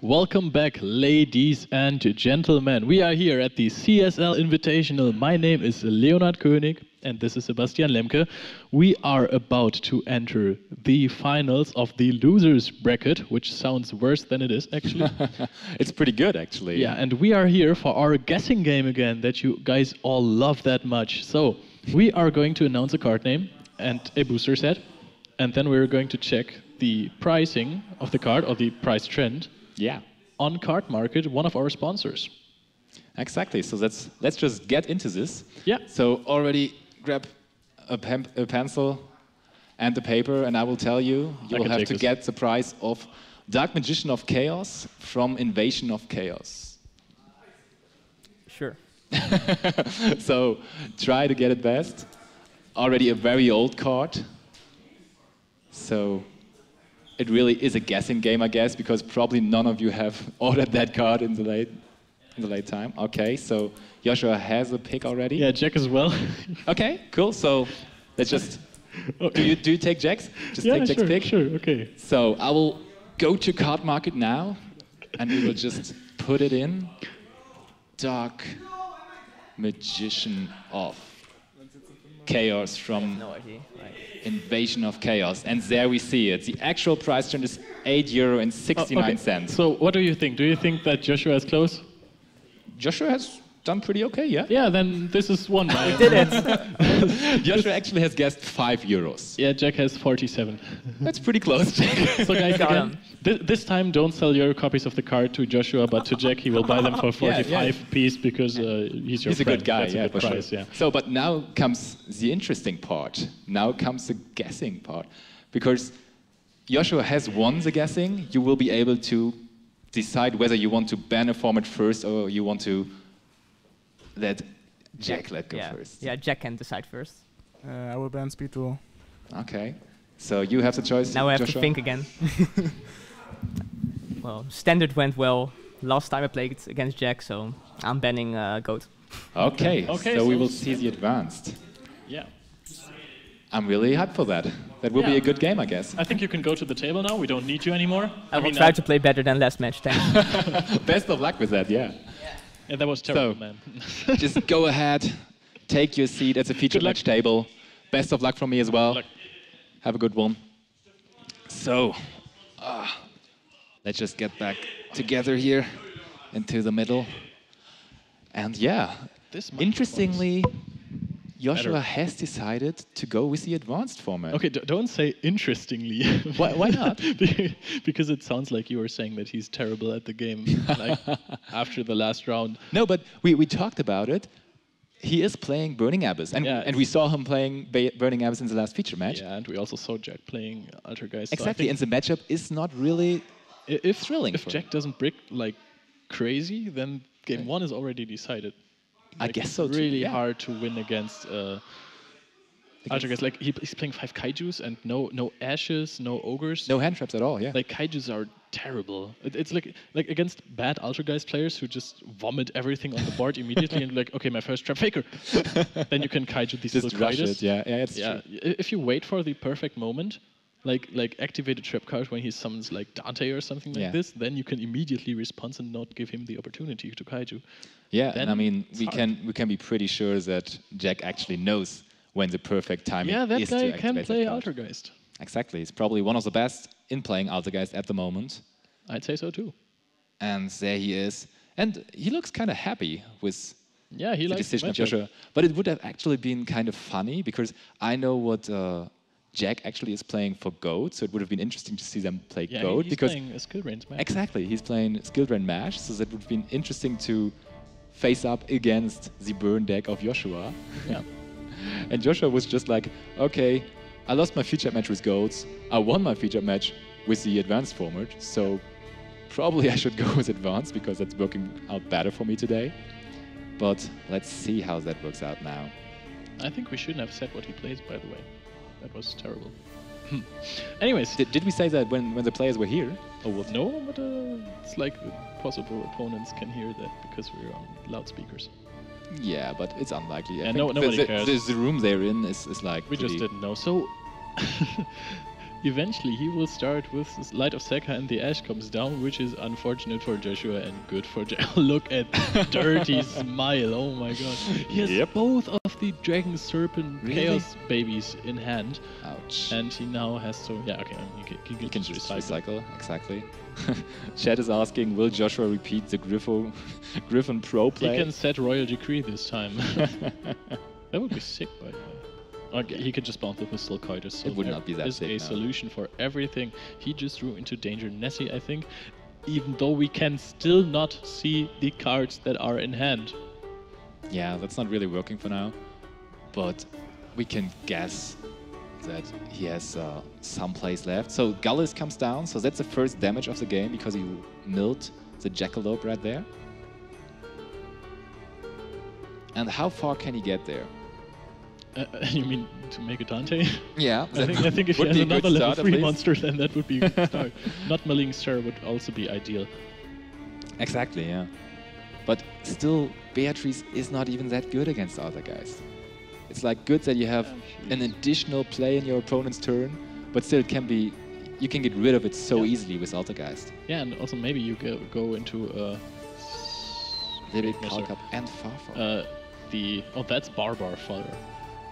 Welcome back, ladies and gentlemen. We are here at the CSL Invitational. My name is Leonard König, and this is Sebastian Lemke. We are about to enter the finals of the losers bracket, which sounds worse than it is, actually. It's pretty good, actually. Yeah, and we are here for our guessing game again that you guys all love that much. So, we are going to announce a card name and a booster set, and then we're going to check the pricing of the card, or the price trend. Yeah. On Card Market, one of our sponsors. Exactly. So let's just get into this. Yeah. So already grab a pencil and the paper, and I will tell you, you will have to get the price of Dark Magician of Chaos from Invasion of Chaos. Sure. So try to get it best. Already a very old card. So it really is a guessing game, I guess, because probably none of you have ordered that card in the late time. Okay, so Joshua has a pick already. Yeah, Jack as well. Okay, cool. So let's just. Do you take Jack's? Just take Jack's pick. Sure. Okay. So I will go to Card Market now, and we will just put it in. Dark Magician of Chaos from Invasion of Chaos, and there we see it. The actual price trend is €8.69. Okay. So what do you think? Do you think that Joshua is close? Joshua has done pretty okay, yeah? Yeah, then this is one. We did it. Joshua actually has guessed €5. Yeah, Jack has 47. That's pretty close, Jack. So guys, again, this time don't sell your copies of the card to Joshua, but to Jack. He will buy them for 45 piece because he's your friend. He's a good guy. That's a good for price, sure. yeah. So, but now comes the interesting part. Now comes the guessing part. Because Joshua has won the guessing, you will be able to decide whether you want to ban a format first or you want to let Jack go first. Yeah, Jack can decide first. I will ban speed duel. Okay. So you have the choice, Now I have Joshua? to think again. Well, standard went well. Last time I played against Jack, so I'm banning Goat. Okay. Okay, So we will see the advanced. Yeah. I'm really hyped for that. That will be a good game, I guess. I think you can go to the table now. We don't need you anymore. I will try to play better than last match, thanks. Best of luck with that, yeah. Yeah, that was terrible, So, man. Just go ahead, take your seat at the featured match table. Best of luck from me as well. Good luck. Have a good one. So, let's just get back together here into the middle. And yeah, interestingly, Joshua has decided to go with the advanced format. Okay, don't say interestingly. Why not? Because it sounds like you were saying that he's terrible at the game, like after the last round. No, but we talked about it. He is playing Burning Abyss, and we saw him playing Burning Abyss in the last feature match. Yeah, and we also saw Jack playing Altergeist. Exactly, so and the matchup is not really thrilling. If Jack doesn't brick like crazy, then game one is already decided. I guess so too. It's really hard to win against Altergeist. Like he's playing 5 kaijus and no ashes, no ogres. No hand traps at all. Yeah. Like kaijus are terrible. It's like against bad Altergeist players who just vomit everything on the board immediately and like, okay, my first trap faker. Then you can kaiju these little rush kaijus. it. Yeah, it's true. If you wait for the perfect moment, like activate a trap card when he summons like Dante or something like this, then you can immediately response and not give him the opportunity to kaiju. Yeah, then and I mean we can be pretty sure that Jack actually knows when the perfect timing is to activate. Yeah, that guy can play that card. Altergeist. Exactly, he's probably one of the best in playing Altergeist at the moment. I'd say so too. And there he is, and he looks kind of happy with the decision of Joshua. But it would have actually been kind of funny because I know what Jack actually is playing for Goat, so it would have been interesting to see them play Goat. He's because playing a skill range match. Exactly, he's playing skill range match, so that would have been interesting to face up against the burn deck of Joshua. Yeah. And Joshua was just like, okay, I lost my feature match with Goats, I won my feature match with the advanced format, so probably I should go with advanced because that's working out better for me today. But let's see how that works out now. I think we shouldn't have said what he plays, by the way. That was terrible. Anyways. Did we say that when the players were here? Or what? No, but it's like possible opponents can hear that because we're on loudspeakers. Yeah, but it's unlikely. Yeah, nobody cares. The room they're in is like... We just didn't know. So, Eventually, he will start with this Light of Sekka and the Ash comes down, which is unfortunate for Joshua and good for Look at dirty smile. Oh my god. He has both of the Dragon Serpent Chaos babies in hand. Ouch. And he now has to... Yeah, okay. He can just recycle. Exactly. Chad is asking, will Joshua repeat the Griffin Pro play? He can set Royal Decree this time. That would be sick, by the way. Okay, he could just bounce the Pistol Coitus. So it would not be that is sick. A solution for everything. He just threw into danger Nessie, I think, even though we can still not see the cards that are in hand. Yeah, that's not really working for now, but we can guess that he has some plays left. So Gullis comes down, so that's the first damage of the game because he milled the Jackalope right there. And how far can he get there? You mean to make a Dante? Yeah. I think if he has another level 3 monster, then that would be a good start. Not milling Sir would also be ideal. Exactly, yeah. But still, Beatrice is not even that good against the other guys. It's like good that you have an additional play in your opponent's turn, but still it can be, you can get rid of it so easily with Altergeist. Yeah, and also maybe you go into Lyric, Kalkap, and Farfar. That's Barbar Father.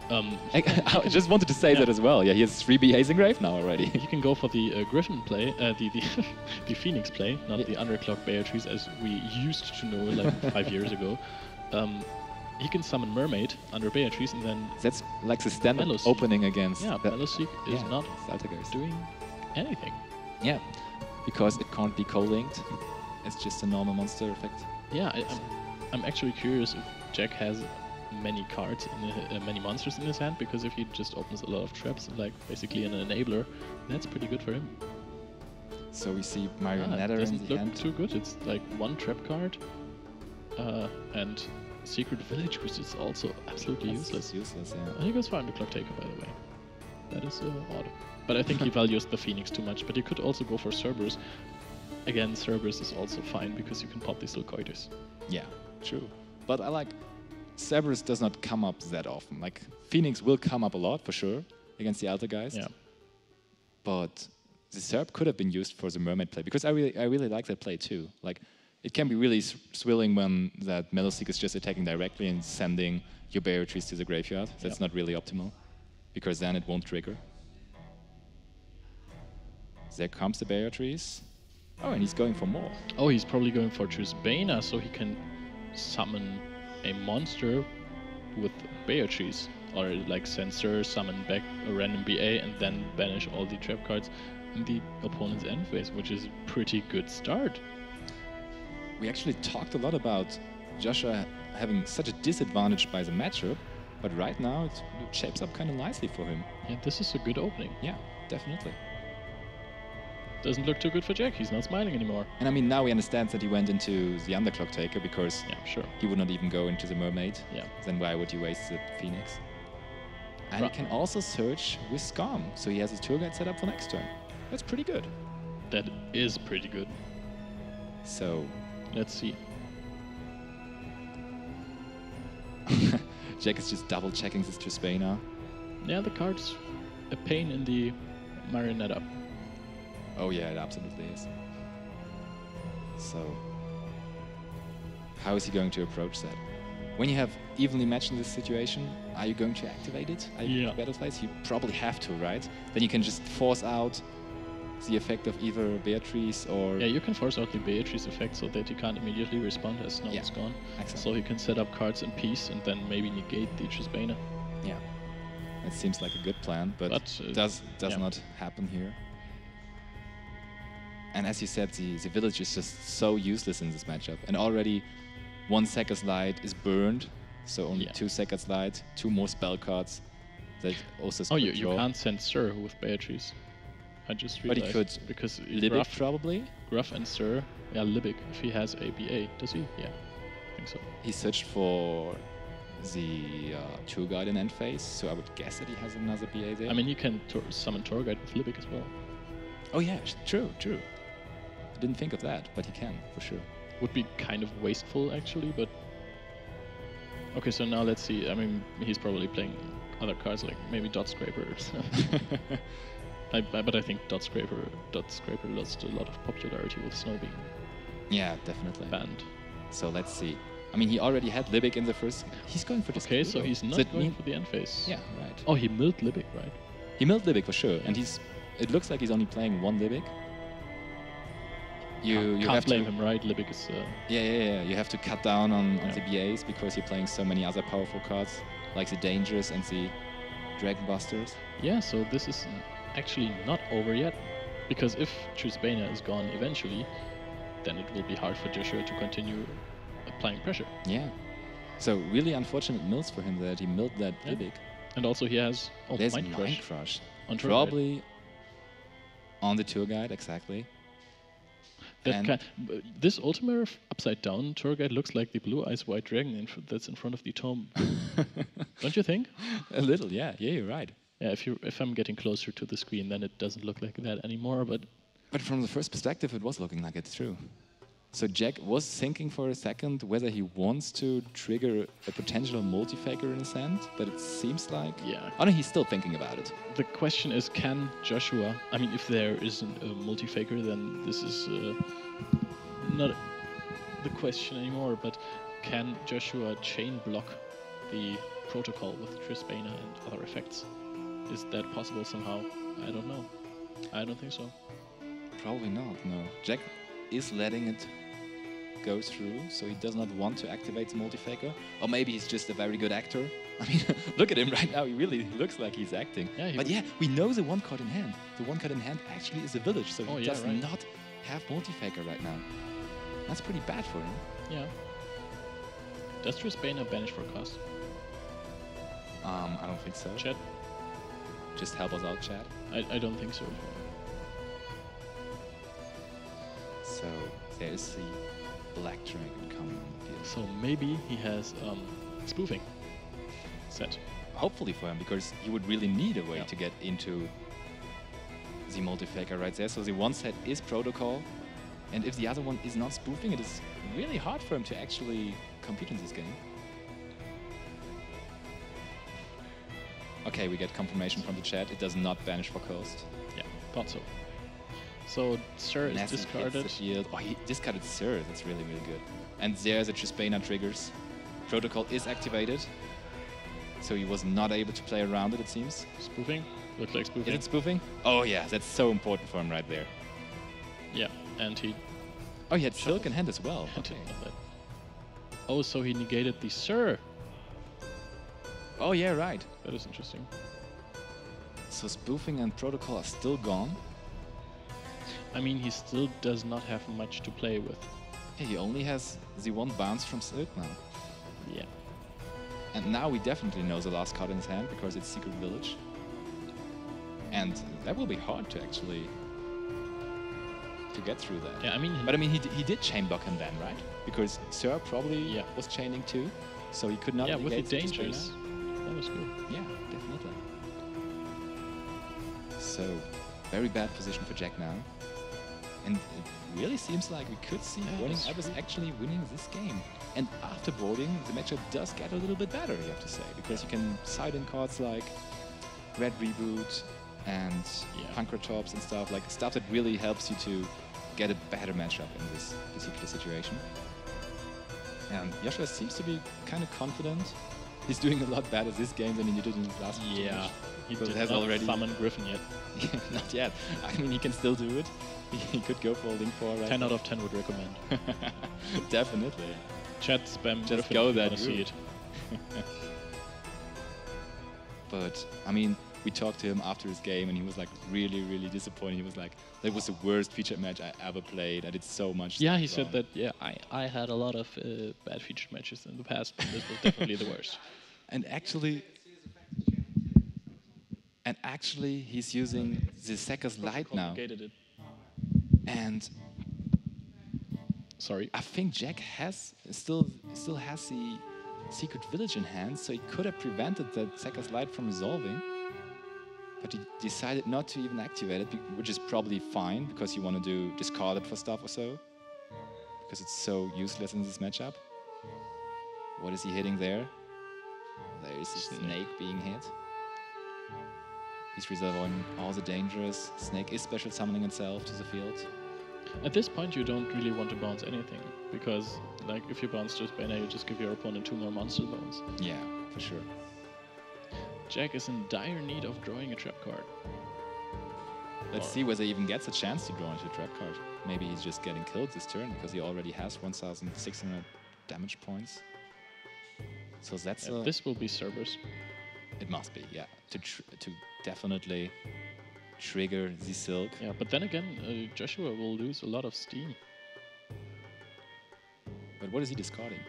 I just wanted to say that as well. Yeah, he has 3 BAs in grave now already. You can go for the Griffin play, the Phoenix play, not the Underclock Beatrice as we used to know like 5 years ago. He can summon Mermaid under Beatrice and then... That's like the standard opening against... Yeah, Meloseek is not doing anything. Yeah, because it can't be co-linked. It's just a normal monster effect. Yeah, I'm actually curious if Jack has many cards, many monsters in his hand, because if he just opens a lot of traps, like basically an enabler, that's pretty good for him. So we see Marionetta in the hand. Doesn't look too good. It's like 1 trap card, and Secret Village, which is also absolutely useless. Useless, yeah. I think it's fine, the Clock Taker, by the way. That is odd. But I think he values the Phoenix too much. But you could also go for Cerberus. Again, Cerberus is also fine because you can pop these Locoitus. Yeah, true. But I like... Cerberus does not come up that often. Like, Phoenix will come up a lot, for sure, against the Altergeist. Yeah. But the Serb could have been used for the Mermaid play, because I really like that play too. Like, it can be really swilling when that Meloseek is just attacking directly and sending your Beatrice to the graveyard. That's not really optimal, because then it won't trigger. There comes the Beatrice. Oh, and he's going for more. Oh, he's probably going for Trisbana, so he can summon a monster with Beatrice. Or like Censor, summon back a random BA, and then banish all the trap cards in the opponent's end phase, which is a pretty good start. We actually talked a lot about Joshua having such a disadvantage by the matchup, but right now it shapes up kind of nicely for him. Yeah, this is a good opening. Yeah, definitely. Doesn't look too good for Jack. He's not smiling anymore. And I mean, now we understand that he went into the Underclock Taker because he would not even go into the Mermaid. Yeah. Then why would he waste the Phoenix? And he can also search with Scum, so he has his tour guide set up for next turn. That's pretty good. That is pretty good. So... let's see. Jack is just double checking this Trisbana. Yeah, the card's a pain in the Marionetta. Oh yeah, it absolutely is. So, how is he going to approach that? When you have evenly matched in this situation, are you going to activate it? Are you battle phase? You probably have to, right? Then you can just force out the effect of either Beatrice or... Yeah, you can force out the Beatrice effect so that he can't immediately respond as Snow is gone. Exactly. So he can set up cards in peace and then maybe negate the Trisbana. Yeah, that seems like a good plan, but does not happen here. And as you said, the village is just so useless in this matchup. And already 1 Second Light is burned, so only 2 Second Light, 2 more spell cards that also... Oh, you can't send Sir with Beatrice. I just realized. But he could. Because Libic probably? Gruff and Sir. Yeah, Libic, if he has a BA. Does he? Yeah, I think so. He searched for the tour guide in end phase, so I would guess that he has another BA there. I mean, you can summon tour guide with Libic as well. Oh yeah, true. I didn't think of that, but he can, for sure. Would be kind of wasteful, actually, but... Okay, so now let's see. I mean, he's probably playing other cards, like maybe Dot Scraper or something. But I think Dot Scraper lost a lot of popularity with Snow being Yeah, definitely. banned. So let's see. I mean, he already had Libic in the first. He's going for this. Okay, so Kudo. he's Does not it going mean- for the end phase. Yeah, right. Oh, he milled Libic, right? He milled Libic for sure, and he's. It looks like he's only playing one Libic. You Can't have blame to. him, right? Libic is. Yeah. You have to cut down on Yeah. the BAs because you're playing so many other powerful cards, like the Dangerous and the Dragon Busters. Yeah, so this is actually not over yet. Because if Trisbane is gone eventually, then it will be hard for Joshua to continue applying pressure. Yeah. So really unfortunate mills for him that he milled that Yeah. Libic. And also he has There's Mind Mind Crush Crush. on tour guide. Probably on the tour guide, exactly. That this Ultimate upside down tour guide looks like the blue eyes white dragon that's in front of the tome. Don't you think? A little, yeah. Yeah, you're right. Yeah, if I'm getting closer to the screen, then it doesn't look like that anymore. But from the first perspective, it was looking like it's true. So Jack was thinking for a second whether he wants to trigger a potential multi-faker in his hand, but it seems like... Yeah. Oh no, he's still thinking about it. The question is, can Joshua... I mean, if there isn't a multi-faker, then this is not the question anymore, but can Joshua chain block the protocol with Trisbane and other effects? Is that possible somehow? I don't know. I don't think so. Probably not, no. Jack is letting it go through, so he does not want to activate the multi-faker. Or maybe he's just a very good actor. I mean, look at him right now, he really looks like he's acting. Yeah, but yeah, we know the one card in hand. The one card in hand actually is a village, so he does not have multi-faker right now. That's pretty bad for him. Yeah. Does Trisbane banish for cost? I don't think so. Chat? Just help us out, chat. I don't think so. So there is the black dragon coming on the field. So maybe he has spoofing set. Hopefully for him, because he would really need a way to get into the multi-faker right there. So the one set is protocol, and if the other one is not spoofing, it is really hard for him to actually compete in this game. Okay, we get confirmation from the chat. It does not banish for coast. Yeah, thought so. So Sir is Massive discarded. hits the field. Oh, he discarded Sir. That's really, really good. And there's a Trisbane triggers. Protocol is activated. So he was not able to play around it seems. Spoofing? Looks like spoofing. Is it spoofing? Oh yeah, that's so important for him right there. Yeah, and he... Oh, he had Silk in hand as well. I Okay. didn't know that. Oh, so he negated the Sir. Oh yeah, right. That is interesting. So spoofing and protocol are still gone. I mean, he still does not have much to play with. Yeah, he only has the one bounce from Silk now. Yeah. And now we definitely know the last card in his hand because it's Secret Village. And that will be hard to actually to get through that. Yeah, I mean... But I mean, he did chain block him then, right? Because Sir probably was chaining too, so he could not. Yeah, with the negate dangers. That was good. Yeah, definitely. So, very bad position for Jack now. And it really seems like we could see Boarding that's Abyss true. actually winning this game. And after boarding, the matchup does get a little bit better, you have to say, because you can side in cards like Red Reboot and Pankratops and stuff, like stuff that really helps you to get a better matchup in this particular situation. And Joshua seems to be kind of confident. He's doing a lot better this game than he did in his last match. Yeah. He Because did it has not already summon Griffin yet. not yet. I mean, he can still do it. He could go for a Link 4 right 10 now. out of 10 would recommend. Definitely. Chat spam Just Griffin go if you that wanna see it. route. But, I mean, we talked to him after his game and he was like really, really disappointed. He was like, that was the worst featured match I ever played. I did so much Yeah, he stuff said wrong." that, yeah, I had a lot of bad featured matches in the past, but this was definitely the worst. And actually, he's using the Sekka's Light now. Complicated it. And Sorry. I think Jack still has the Secret Village in hand, so he could have prevented the Sekka's Light from resolving. But he decided not to even activate it, which is probably fine, because you want to discard it for stuff or so. Because it's so useless in this matchup. What is he hitting there? There is a snake being hit. He's resolving all the dangers. Snake is special summoning itself to the field. At this point, you don't really want to bounce anything, because like if you bounce just Banner, you just give your opponent 2 more monster bones. Yeah, for sure. Jack is in dire need of drawing a trap card. Let's see whether he even gets a chance to draw into a trap card. Maybe he's just getting killed this turn because he already has 1,600 damage points. So that's This will be Cerberus. It must be, yeah, to definitely trigger the silk. Yeah, but then again, Joshua will lose a lot of steam. But what is he discarding?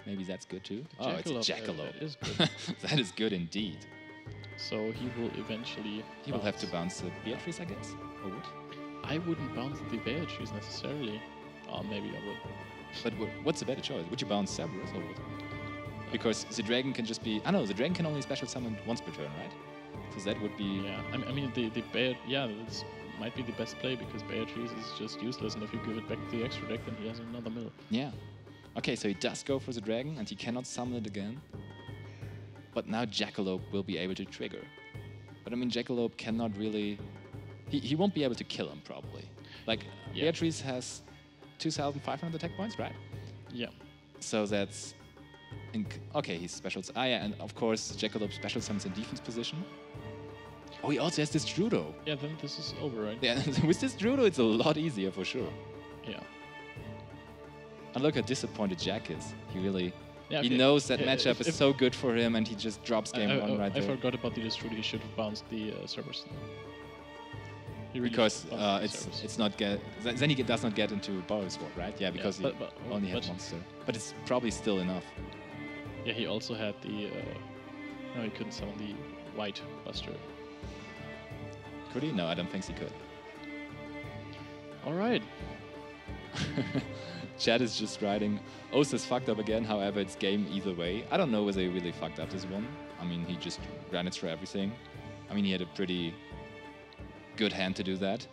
Maybe that's good too. The Oh, it's a Jackalope. Jackalope. That is good. That is good indeed. So he will eventually. He will have to bounce the Beatrice, I guess. Or would? I wouldn't bounce the Beatrice necessarily. Maybe I would. But what's the better choice? Would you bounce Cerberus or would? Because the dragon can just be. No, the dragon can only special summon once per turn, right? So that would be. Yeah, I mean the this might be the best play because Beatrice is just useless, and if you give it back to the extra deck, then he has another mill. Yeah. Okay, so he does go for the dragon, and he cannot summon it again. But now Jackalope will be able to trigger. But I mean, Jackalope cannot really. He won't be able to kill him probably. Like Beatrice has 2,500 attack points, right? Yeah. So that's. Okay, he's special. Yeah, and of course Jackalope special summons in defense position. Oh, he also has this Drudo. Yeah, then this is over, right? Yeah, with this Drudo, it's a lot easier for sure. Yeah. And look how disappointed Jack is. He really. Yeah, He okay. knows that Yeah, matchup is so good for him, and he just drops game one right I there. forgot about the Destroyer. He should have bounced the Cerberus. He really Because should have bounced the Cerberus. it's not get. Then he does not get into Borrow Sword, right? Yeah, because but- he but- only had but- monster. But it's probably still enough. Yeah, he also had the. No, he couldn't summon the White Buster. Could he? No, I don't think he could. All right. Chad is just writing, Oosters fucked up again, however, it's game either way. I don't know whether he really fucked up this one. I mean, he just ran it through everything. I mean, he had a pretty good hand to do that.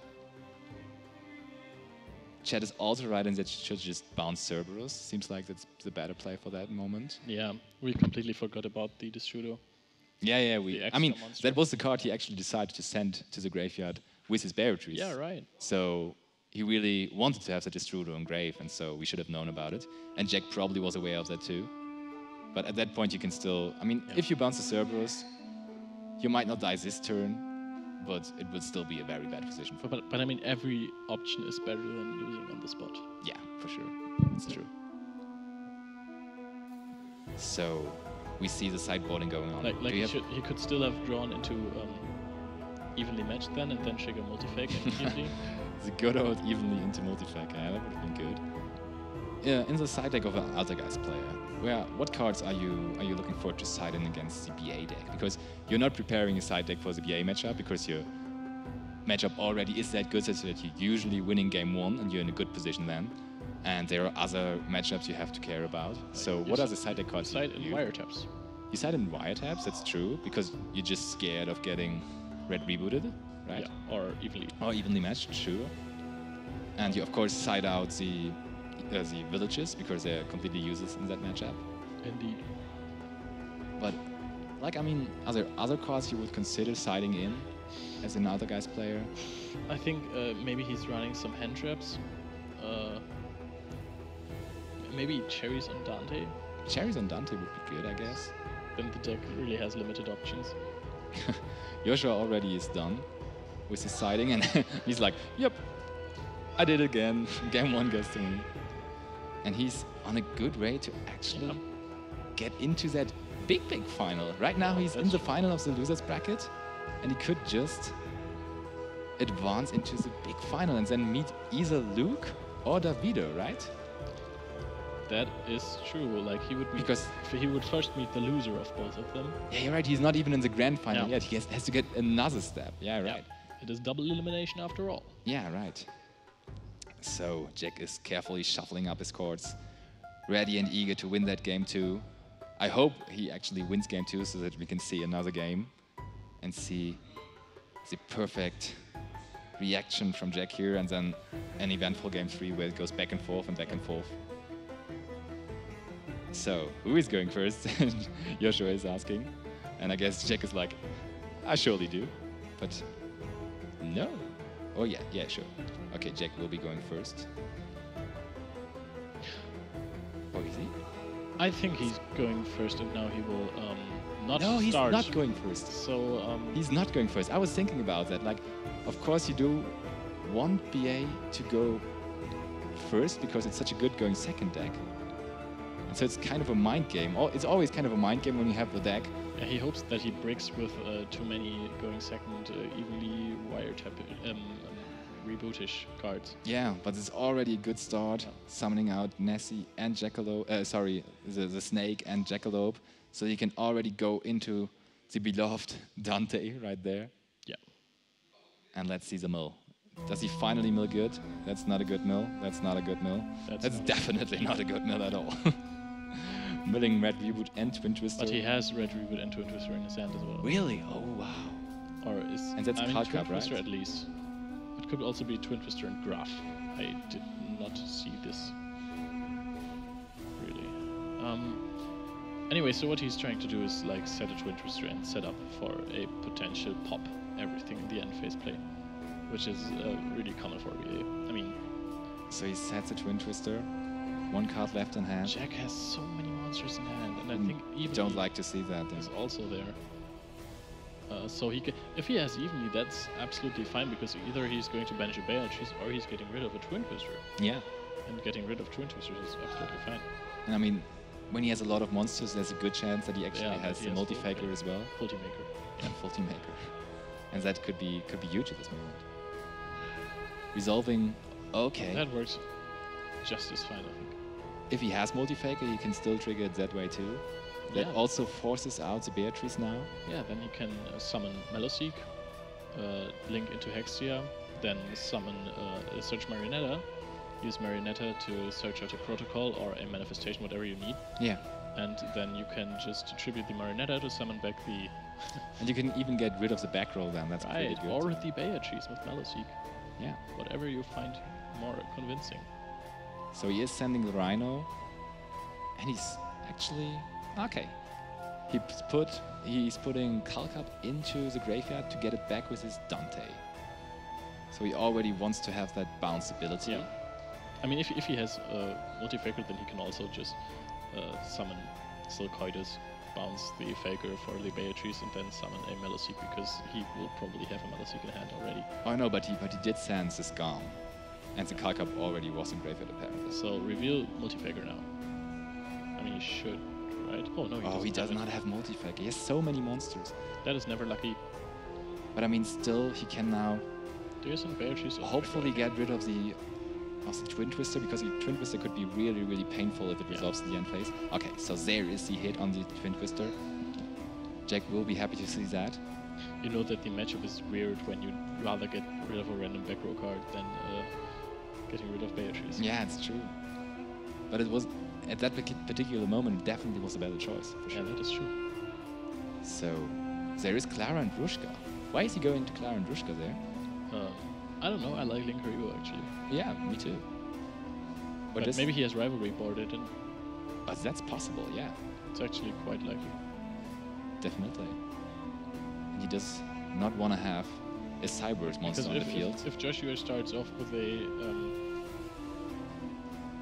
Chad is also writing that you should just bounce Cerberus. Seems like that's the better play for that moment. Yeah, we completely forgot about the Destroyer. Yeah, The I extra mean, monster. that was the card he actually decided to send to the graveyard with his Beatrice. Yeah, right. So he really wanted to have the Destroyer on grave, and so we should have known about it. And Jack probably was aware of that too. But at that point, you can still. I mean, if you bounce the Cerberus, you might not die this turn, but it would still be a very bad position for. But I mean, every option is better than losing on the spot. Yeah, for sure. It's true. So we see the sideboarding going on. Like Do you have- he could still have drawn into evenly matched then, and then trigger multifake immediately. the good old evenly into multifag. Yeah, that would have been good. Yeah, in the side deck of an Altergeist player, what cards are you looking for to side in against the BA deck? Because you're not preparing a side deck for the BA matchup because your matchup already is that good so that you're usually winning game one and you're in a good position then. And there are other matchups you have to care about. So what are the side deck cards? Side in wiretaps. You side in wiretaps, that's true, because you're just scared of getting red rebooted, right? Yeah, or evenly. Or evenly matched, sure. And you of course side out the villages because they're completely useless in that matchup. Indeed. But like I mean, are there other cards you would consider siding in as another guy's player? I think maybe he's running some hand traps. Maybe cherries on Dante. Cherries on Dante would be good, I guess. Then the deck really has limited options. Joshua already is done with his siding and he's like, yep, I did it again. Game one goes to me. And he's on a good way to actually get into that big final. Right now he's in the final of the losers bracket and he could just advance into the big final and then meet either Luke or Davido, right? That is true. Like he would he would first meet the loser of both of them. Yeah, you're right. He's not even in the grand final Yeah. yet. He has to get another step. Yeah, right. Yeah. It is double elimination after all. Yeah, right. So Jack is carefully shuffling up his cards, ready and eager to win that game too. I hope he actually wins game two so that we can see another game and see the perfect reaction from Jack here and then an eventful game three where it goes back and forth and back and forth. So, who is going first? Joshua is asking. And I guess Jack is like, I surely do. but no. Oh yeah, sure. Okay, Jack will be going first. Oh, is he? I think he's going first, and now he will not No, he's start. not going first. So He's not going first. I was thinking about that. Like, of course you do want BA to go first because it's such a good going second deck. And so it's kind of a mind game. It's always kind of a mind game when you have the deck. yeah, he hopes that he breaks with too many going second, evenly wiretap rebootish cards. Yeah, but it's already a good start. Summoning out Nessie and Jackalope. The Snake and Jackalope. So you can already go into the beloved Dante right there. Yeah. And let's see the mill. Does he finally mill good? That's not a good mill. That's not a good mill. That's definitely not a good mill at all. Milling Red Reboot and Twin Twister. But he has Red Reboot and Twin Twister in his hand as well. Really? Oh, wow. Or is And that's Twin Kalkap, right? Twister at least. It could also be Twin Twister and Graph. I did not see this. Really. Anyway, so what he's trying to do is like set a Twin Twister and set up for a potential pop everything in the end phase play, which is really common for VA. I mean, So he sets a Twin Twister. One card left in hand. Jack has so many monsters in hand, and I think even Don't like to see that. is also there. So he can, if he has evenly, that's absolutely fine because either he's going to banish a Beatrice or he's getting rid of a Twin Twister. Yeah. And getting rid of Twin Twisters is absolutely fine. And I mean, when he has a lot of monsters, there's a good chance that he actually Yeah, has that the he has Multi-Faker as well. Ultimaker. And Faulty Maker. And that could be huge at this moment. Resolving, okay. That works just as fine, I think. If he has Multi-Faker, he can still trigger it that way too. That Yeah. also forces out the Beatrice now. Yeah, then he can summon Meloseek, link into Hexia, then summon Search Marionetta, use Marionetta to search out a protocol or a manifestation, whatever you need, Yeah. and then you can just tribute the Marionetta to summon back the And you can even get rid of the back roll then. That's pretty right, good. or the Beatrice with Meloseek, Yeah. whatever you find more convincing. So he is sending the Rhino, and he's actually okay. He's putting Kalkap into the graveyard to get it back with his Dante. So he already wants to have that bounce ability. Yeah. I mean, if he has Multi-Faker, then he can also just summon Silcoides, bounce the Faker for the Beatrice, and then summon a Meloseek because he will probably have a Meloseek in hand already. Oh no, but he did sense the Scam, and the Kalkap already was in graveyard apparently. So reveal Multi-Faker now. I mean, he should, right? Oh no, He does have not it. have Multi-Faker. He has so many monsters. That is never lucky. But I mean, still, he can now Do you send Beatrice? or hopefully Faker? get rid of the Twin Twister, because the Twin Twister could be really, really painful if it Yeah. resolves in the end phase. Okay, so there is the hit on the Twin Twister. Jack will be happy to see that. You know that the matchup is weird when you rather get rid of a random back row card than getting rid of Beatrice. Yeah, it's true. But it was, at that particular moment, it definitely was a better choice, for Yeah, sure. that is true. So, there is Clara and Rushka. Why is he going to Clara and Rushka there? I don't know, I like Link Ryu actually. Yeah, me too. But this- maybe he has rivalry boarded and But that's possible, yeah, it's actually quite likely. definitely. And he does not want to have a Cyber's monster Because on the field. if Joshua starts off with a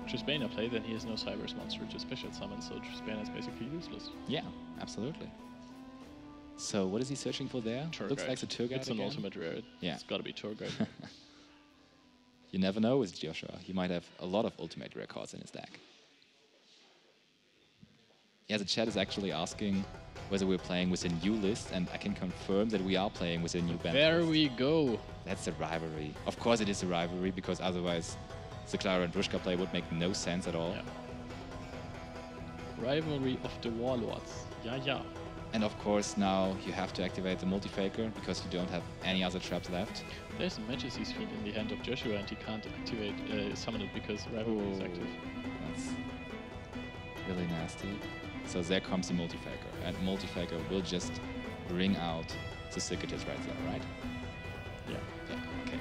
Trisbana play, then he has no Cyber's monster to special summon, so Trisbana is basically useless. Yeah, absolutely. So what is he searching for there? Tour Looks guide. like the tour guide It's an again. ultimate rare. Yeah. It's gotta be tour guide. You never know with Joshua. He might have a lot of ultimate rare cards in his deck. Yeah, the chat is actually asking whether we're playing with a new list, and I can confirm that we are playing with a new band. There list. we go. That's a rivalry. Of course it is a rivalry, because otherwise the Clara and Rushka play would make no sense at all. Yeah. Rivalry of the Warlords. Yeah. And of course now you have to activate the Multi-Faker, because you don't have any other traps left. There's a Majesty's Fiend in the hand of Joshua, and he can't activate summon it because rivalry is active. That's really nasty. So there comes the Multi-Faker, and Multi-Faker will just bring out the Cicatrice right there, right? Yeah. Yeah, okay.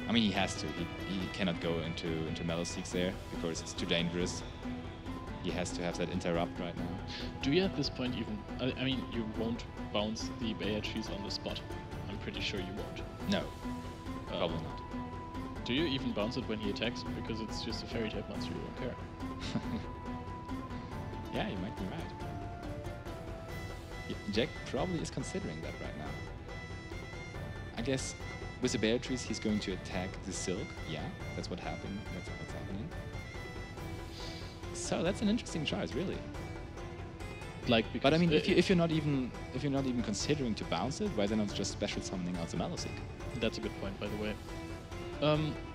I mean, he has to. He cannot go into Meloseeks there, because it's too dangerous. He has to have that interrupt right now. Do you at this point even... I mean, you won't bounce the Beatrice on the spot. pretty sure you won't. No, probably not. Do you even bounce it when he attacks? Because it's just a fairy type monster, you don't care. Yeah, you might be right. Yeah, Jack probably is considering that right now. I guess with the Beatrice, he's going to attack the Silk. Yeah, that's what happened. That's what's happening. So that's an interesting choice, really. Like, But I mean, if you're not even considering to bounce it, why then not just special summoning out the Malosic? That's a good point, by the way.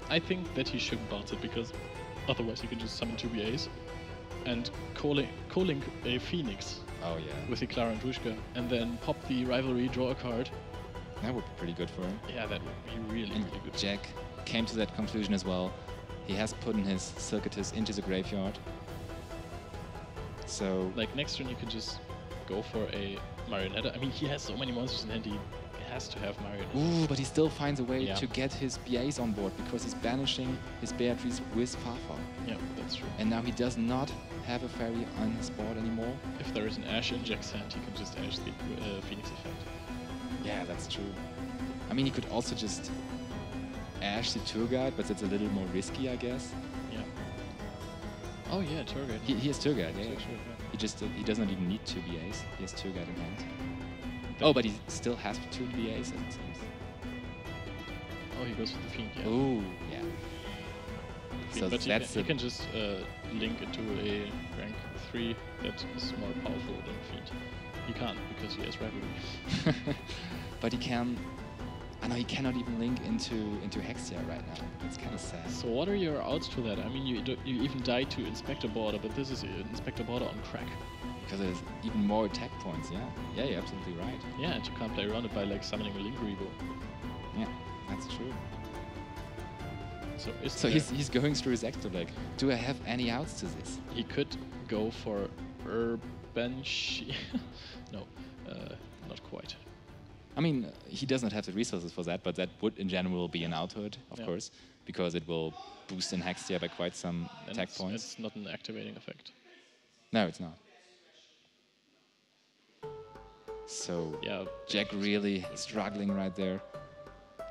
I think that he shouldn't bounce it because otherwise he can just summon 2 BAs and calling a Phoenix Oh yeah, with the Clara and Drushka, and then pop the rivalry, draw a card. that would be pretty good for him. Yeah, that would be really, And really good. Jack came to that conclusion as well. He has put in his Silcatus into the graveyard. So Like next turn you can just go for a Marionetta. I mean, he has so many monsters in hand, he has to have Marionetta. ooh, but he still finds a way Yeah. to get his BAs on board because he's banishing his Beatrice with Farfar. Yeah, that's true. And now he does not have a fairy on his board anymore. If there is an Ash in Jack's hand, he can just Ash the Phoenix effect. Yeah, that's true. I mean, he could also just Ash the tour guide, but that's a little more risky, I guess. Yeah. Oh yeah, tour guide. He has tour guide, yeah. Sure, He does not even need 2 BAs. He has tour guide in hand. Oh, but he still has 2 BAs, as it seems. Oh, he goes for the Fiend, yeah. Ooh, yeah. Fiend, So but that's he can just link into a rank 3 that is more powerful than Fiend. He can't because he has rivalry. But he can. I know he cannot even link into Hexia right now. It's kind of sad. So what are your outs to that? I mean, you even died to Inspector Border, but this is Inspector Border on crack. Because there's even more attack points. Yeah. Yeah, you're absolutely right. Yeah, and you can't play around it by like summoning a Link Revo. Yeah, that's true. So So he's going through his extra leg. Do I have any outs to this? he could go for Urban No, not quite. I mean, he does not have the resources for that, but that would in general be an out to it, of Yeah. course, because it will boost in Hexia by quite some And attack it's, points. It's not an activating effect. No, it's not. So Yeah. Jack really struggling right there.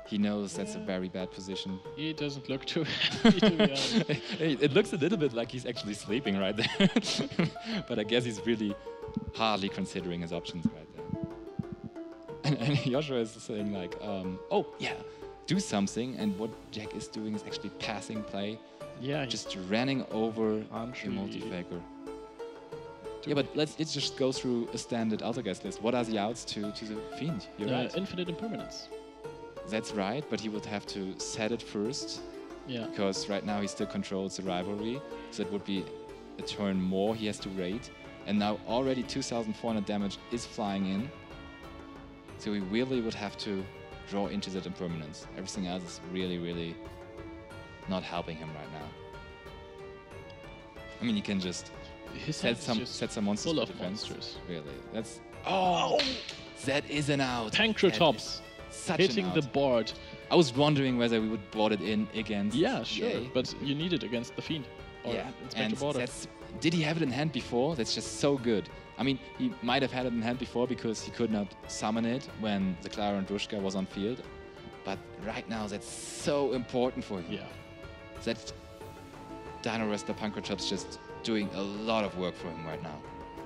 He knows that's a very bad position. He doesn't look too happy, to be honest. It looks a little bit like he's actually sleeping right there. But I guess he's really hardly considering his options right there. And Joshua is saying like, oh yeah, do something. And what Jack is doing is actually passing play, Yeah, just running over Arm a tree. multi-faker. Yeah, but let's just go through a standard Altergeist list. What are the outs to the Fiend? You're right. Infinite Impermanence. That's right, but he would have to set it first, Yeah. because right now he still controls the rivalry, so it would be a turn more he has to raid. And now already 2,400 damage is flying in, so he really would have to draw into that impermanence. Everything else is really, really not helping him right now. I mean, he can just His set hand is just some monsters full for of defense. monsters. Really, that's that is an out. Pancratops Such hitting an the out. board. I was wondering whether we would board it in against. Yeah, sure. EA. But you need it against the Fiend. Or Yeah, Inspector and Border. did he have it in hand before? That's just so good. I mean, he might have had it in hand before because he could not summon it when the Clara and Drushka was on field. But right now, that's so important for him. Yeah. That Dino Wrestler Pancratops just doing a lot of work for him right now.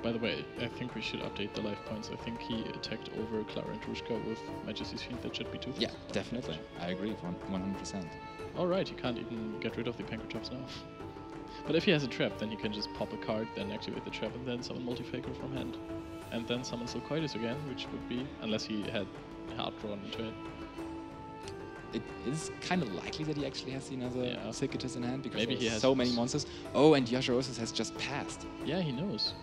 By the way, I think we should update the life points. I think he attacked over Clara and Drushka with Majesty's Fiend. That should be 2. Yeah, definitely. I agree, 100%. Alright, he can't even get rid of the Pancratops now. But if he has a trap, then he can just pop a card, then activate the trap, and then summon Multi-Faker from hand. And then summon Sulcoides again, which would be, unless he had hard drawn into it. It is kind of likely that he actually has another Yeah. Silcatus in hand because Maybe he there's has so many this. monsters. Oh, and Yasharosis has just passed. Yeah, he knows.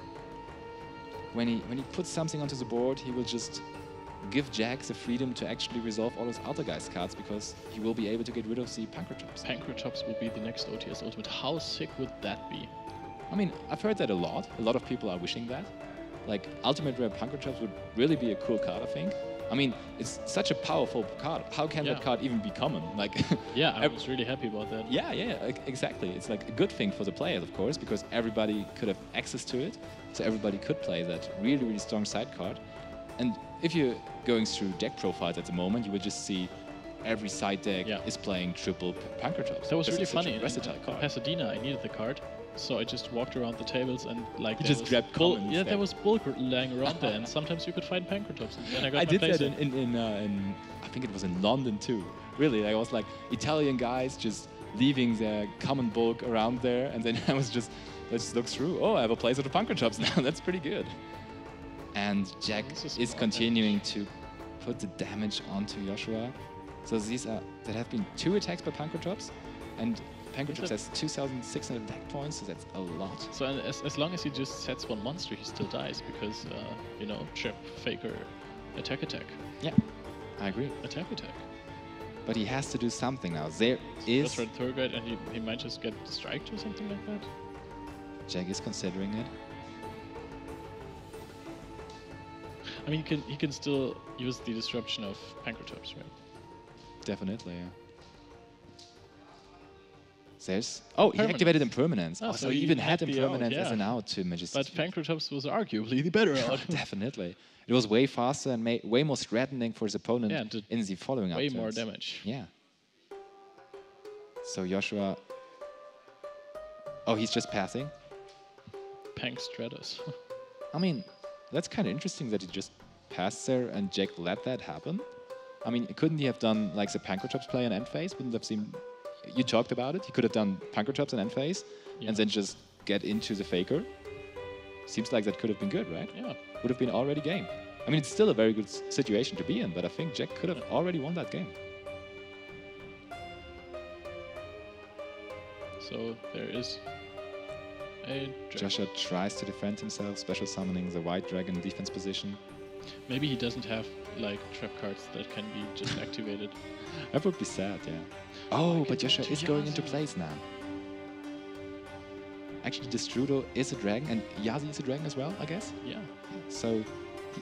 When he puts something onto the board, he will just give Jack the freedom to actually resolve all his Altergeist cards because he will be able to get rid of the Pancratops. Pancratops will be the next OTS Ultimate. How sick would that be? I mean, I've heard that a lot. A lot of people are wishing that. Like, Ultimate Rare Pancratops would really be a cool card, I think. I mean, it's such a powerful card. How can Yeah. that card even be common? Like, Yeah, I was really happy about that. yeah, exactly. It's like a good thing for the players, of course, because everybody could have access to it. So everybody could play that really, really strong side card. And if you're going through deck profiles at the moment, you will just see every side deck Yeah. is playing triple Pancratops. That was because really it's such a funny. versatile In card. Pasadena, I needed the card, so I just walked around the tables and like You there just was grabbed bull. commons Yeah, there. there was bulk lying around there, and sometimes you could find Pancratops. And then I got I my did place that in I think it was in London too. Really, I was like Italian guys just leaving their common bulk around there, and then I was just, let's look through. Oh, I have a place with the Pancratops now. That's pretty good. And Jack This is is smart continuing to put the damage onto Joshua. So these are, there have been 2 attacks by Pancratops, and Pancratops has 2,600 attack points, so that's a lot. So as long as he just sets one monster, he still dies because you know, chip, faker, attack, Yeah, I agree. attack. But he has to do something now. There is, That's right, third guide, and he might just get striked or something like that. Jack is considering it. I mean, he can still use the disruption of Pancratops, right? Definitely, yeah. There's, oh, he Permanence. activated Impermanence. Ah, Oh, so so he he even had had the out, Impermanence as yeah. an out to Majestic. But Pancratops was arguably the better out. Definitely. It was way faster and way more threatening for his opponent Yeah, and did in the following Way up more turns. damage. Yeah. So Joshua... Oh, he's just passing. Pank Stratus. I mean, that's kind of interesting that he just passed there and Jack let that happen. I mean, couldn't he have done like the Pancratops play on end phase? Wouldn't have seemed... You talked about it. He could have done Pancratops on end phase Yeah. and then just get into the faker. Seems like that could have been good, right? Yeah. Would have been already game. I mean, it's still a very good situation to be in, but I think Jack could have already won that game. So there is a dragon. Joshua tries to defend himself, special summoning the white dragon in defense position. Maybe he doesn't have like trap cards that can be just activated. That would be sad, yeah. Oh, but Joshua to is going into Yazi. place now. Actually, Destrudo is a dragon, and Yazi is a dragon as well, I guess. Yeah. So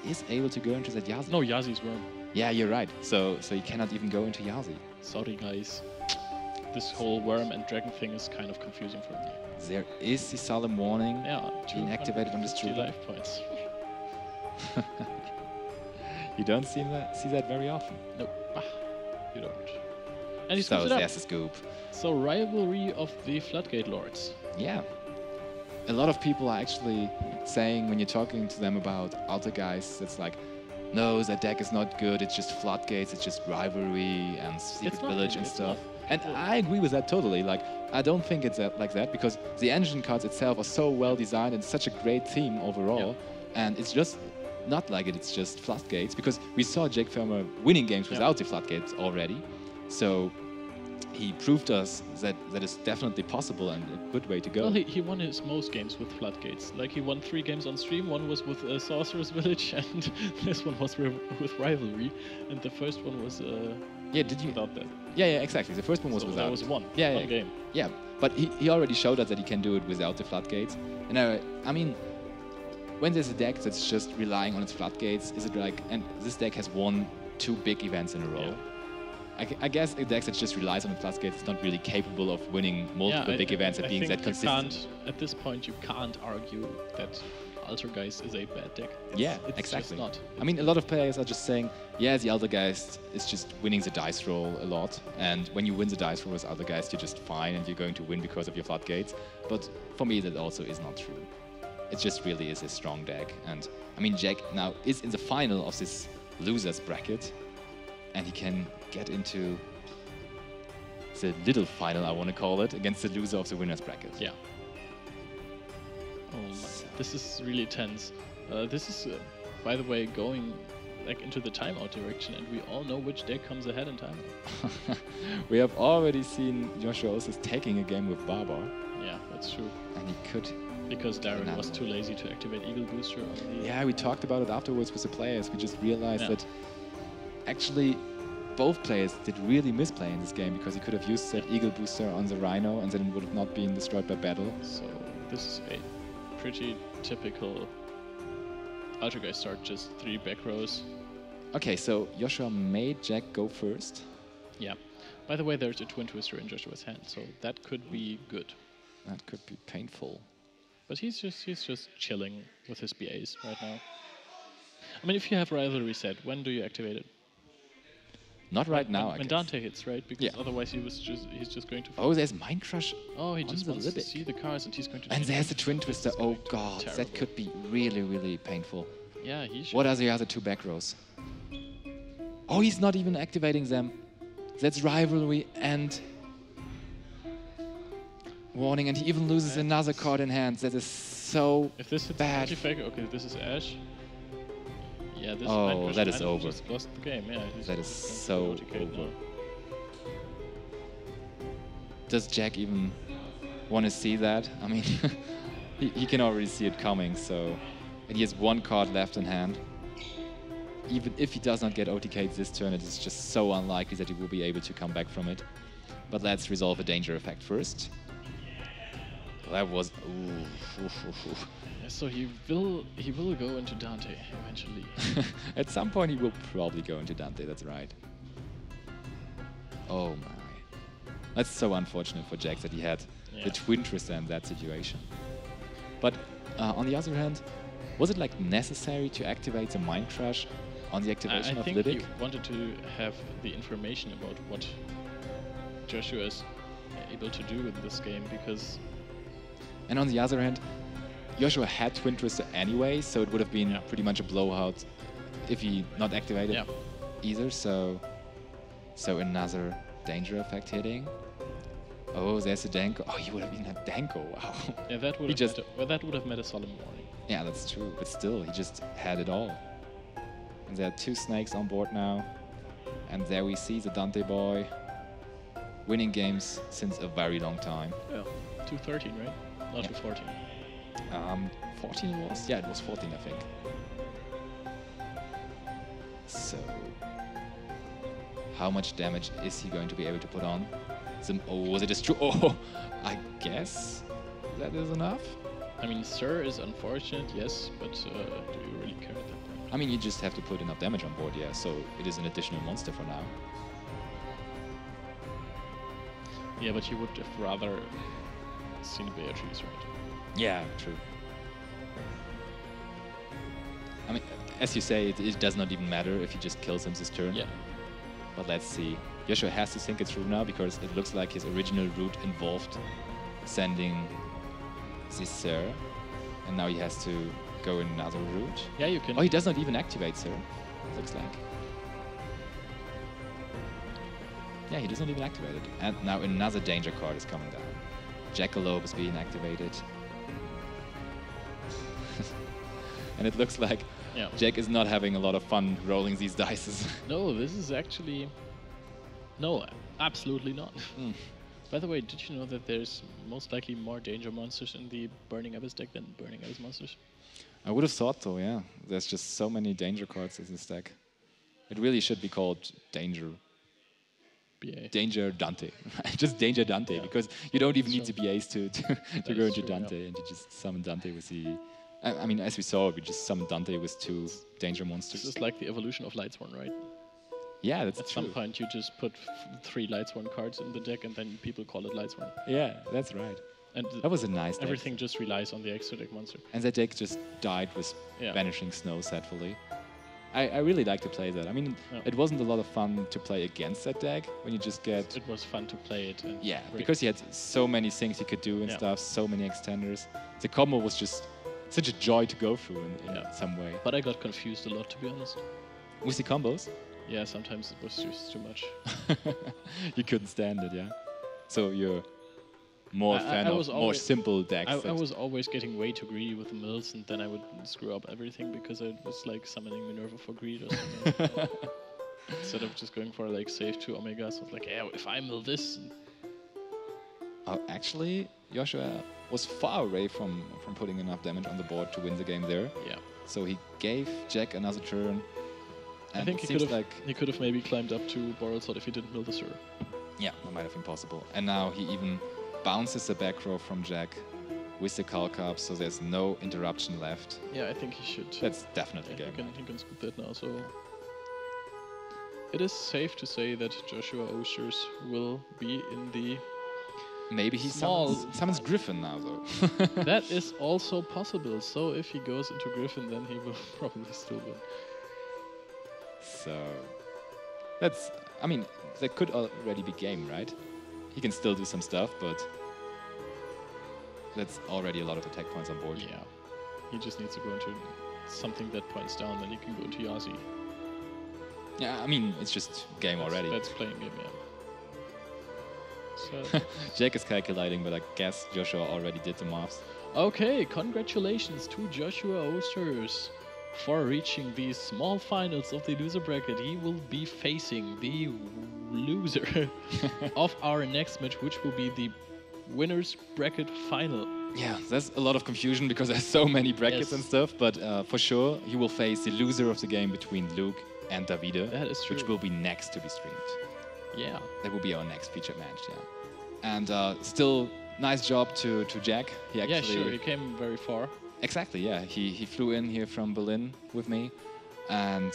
he is able to go into that Yazi. No, Yazi's worm. Yeah, you're right. So he cannot even go into Yazi. Sorry, guys. This whole worm and dragon thing is kind of confusing for me. There is the Solemn Warning. Yeah. Being activated on 250 Destrudo. life points. You don't see that very often. Nope. Ah, you don't. And he So scoops it up. there's the scoop. So rivalry of the Floodgate Lords. Yeah. A lot of people are actually saying when you're talking to them about Altergeist, it's like, no, that deck is not good, it's just floodgates, it's just rivalry and secret It's not village really, and it's stuff. not. And I agree with that totally. Like, I don't think it's like that because the engine cards itself are so well designed and such a great theme overall. And it's just not like it, it's just floodgates because we saw Jake Verma winning games without the floodgates already. So he proved us that that is definitely possible and a good way to go. Well, he won his most games with Floodgates. Like, he won 3 games on stream. One was with Sorcerer's Village, and this one was with Rivalry. And the first one was Yeah, did you? without that. Yeah, exactly. The first one was So without. that was one. Yeah, one game. Yeah, but he already showed us that he can do it without the floodgates. And I mean, when there's a deck that's just relying on its floodgates, is it like, and this deck has won 2 big events in a row. Yeah. I guess a deck that just relies on the floodgates is not really capable of winning multiple big events and being that think consistent. At this point, you can't argue that Altergeist is a bad deck. Yeah, It's exactly. Just not. I mean, a lot of players are just saying, yeah, the Altergeist is just winning the dice roll a lot. And when you win the dice roll with Altergeist, you're just fine and you're going to win because of your floodgates. But for me, that also is not true. It just really is a strong deck. And I mean, Jack now is in the final of this losers bracket. And he can get into the little final, I want to call it, against the loser of the winners bracket. Yeah. Oh my, this is really tense. This is, by the way, going like into the timeout direction, and we all know which deck comes ahead in timeout. We have already seen Joshua Oosters taking a game with Barbar, Yeah, that's true. and he could. Because Darren Another was one. too lazy to activate Eagle Booster on the... Yeah, we talked about it afterwards with the players. We just realized Yeah. that actually both players did really misplay in this game because he could have used that Eagle Booster on the Rhino and then it would have not been destroyed by battle. So this is a pretty typical Altergeist start, just 3 back rows. Okay, so Joshua made Jack go first. Yeah. By the way, there's a Twin Twister in Joshua's hand, so that could be good. That could be painful. But he's just chilling with his BAs right now. I mean, if you have rivalry set, when do you activate it? Not right now, I When guess. Dante hits, right? Because Yeah. otherwise he's just going to. Oh, there's Mind Crush. Oh, he on just the wants to Libic. see the cards, and he's going to. And change there's them. the Twin This Twister. is Oh going to be god, terrible. that could be really, really painful. Yeah, he should. What are the other two back rows? Oh, he's not even activating them. That's rivalry and warning, and he even loses another card in hand. That is so If this hits bad. Artifact, okay, this is Ash. Yeah, this Oh, Mind Crush that is kind of over. just lost the game. Yeah, he's That is just so going to OTK over. now. Does Jack even want to see that? I mean, he can already see it coming, so... And he has one card left in hand. Even if he does not get OTK'd this turn, it is just so unlikely that he will be able to come back from it. But let's resolve a danger effect first. That was... Ooh, oof, oof, oof. Yeah, so he will go into Dante eventually. At some point he will probably go into Dante, that's right. Oh my. That's so unfortunate for Jack that he had Yeah. the Twin Twister in that situation. But on the other hand, was it like necessary to activate the Mind Crush on the activation I of think Libic? he wanted to have the information about what Joshua is able to do in this game because And on the other hand, Joshua had Twin Twister anyway, so it would have been pretty much a blowout if he not activated Yeah. either. So another danger effect hitting. Oh, there's a Danko. Oh, he would have been a Danko. Wow. yeah, that would He have just- met well, that would have met a solemn warning. Yeah, that's true. But still, he just had it all. And there are two snakes on board now. And there we see the Dante boy winning games since a very long time. Yeah, 213, right? Not Yeah. 214. 14 it was? Yeah, it was 14, I think. So, how much damage is he going to be able to put on? Oh, was it a Oh, I guess that is enough. I mean, Sir is unfortunate, yes, but do you really care at that point? I mean, you just have to put enough damage on board, yeah, so it is an additional monster for now. Yeah, but you would have rather seen a Beatrice, right? Yeah, true. I mean, as you say, it does not even matter if he just kills him this turn. Yeah. But let's see. Joshua has to think it through now because it looks like his original route involved sending this Sir, and now he has to go in another route. Yeah, you can. Oh, he does not even activate Sir, it looks like. Yeah, he does not even activate it. And now another danger card is coming down. Jackalope is being activated. And it looks like Yeah. Jack is not having a lot of fun rolling these dice. No, this is actually... No, absolutely not. Mm. By the way, did you know that there's most likely more danger monsters in the Burning Abyss deck than Burning Abyss monsters? I would have thought so, yeah. There's just so many danger cards in this deck. It really should be called Danger BA. Danger Dante. Just Danger Dante, Yeah. because you don't even need That's the BAs to That go is into true, Dante, and you just summon Dante with the... I mean, as we saw, we just summoned Dante with two danger This monsters. is like the evolution of Lightsworn, right? Yeah, that's At true. some point you just put 3 Lightsworn cards in the deck and then people call it Lightsworn. Yeah, that's right. And That was a nice deck. everything just relies on the extra deck monster. And that deck just died with Yeah. Vanishing Snow, sadly. I really like to play that. I mean, Yeah. it wasn't a lot of fun to play against that deck when you just get... It was fun to play it. And Yeah, break. because you had so many things you could do and Yeah. stuff, so many extenders. The combo was just such a joy to go through in Yeah. some way. But I got confused a lot, to be honest. With the combos, Yeah, sometimes it was just too much. you couldn't stand it, yeah? So you're more a fan I of was more always- simple decks. I that- was always getting way too greedy with the mills, and then I would screw up everything because it was like summoning Minerva for greed or something. Instead of just going for like save 2 Omegas, I was like, yeah, if I mill this, Actually, Joshua was far away from putting enough damage on the board to win the game there. yeah. So he gave Jack another turn. And I think it he seems could have like he could have maybe climbed up to Borrelsot if he didn't mill the Sur. yeah, that might have been possible. And now he even bounces the back row from Jack with the Cull Cup, so there's no interruption left. Yeah, I think he should. That's definitely yeah, game. he can scoop that now. So it is safe to say that Joshua Oosters will be in the Maybe he small. summons Griffin now, though. That is also possible. So if he goes into Griffin, then he will probably still win. So that's, I mean, that could already be game, right? He can still do some stuff, but that's already a lot of attack points on board. Yeah. He just needs to go into something that points down, then he can go into Yazi. Yeah, I mean, it's just game already. That's playing game, yeah. So Jack is calculating, but I guess Joshua already did the maths. okay, congratulations to Joshua Oosters for reaching the small finals of the loser bracket. He will be facing the loser of our next match, which will be the winners bracket final. Yeah, there's a lot of confusion because there's so many brackets Yes. and stuff, but for sure he will face the loser of the game between Luke and Davide, That is which true. will be next to be streamed. Yeah. That will be our next featured match, yeah. And still, nice job to Jack. He actually, Yeah, sure. He came very far. exactly, yeah. He flew in here from Berlin with me and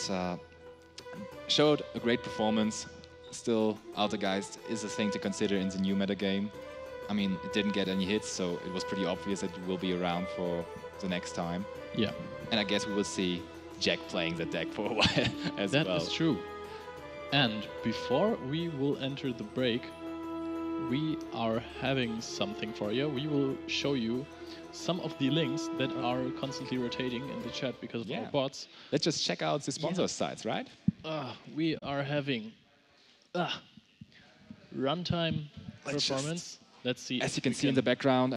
showed a great performance. Still, Altergeist is a thing to consider in the new meta game. I mean, it didn't get any hits, so it was pretty obvious that it will be around for the next time. Yeah. And I guess we will see Jack playing the deck for a while as That well. is true. And before we will enter the break, we are having something for you. We will show you some of the links that are constantly rotating in the chat because of our bots. Let's just check out the sponsor sites, right? We are having runtime Let's just- performance. Let's see. As if you can we see in the background,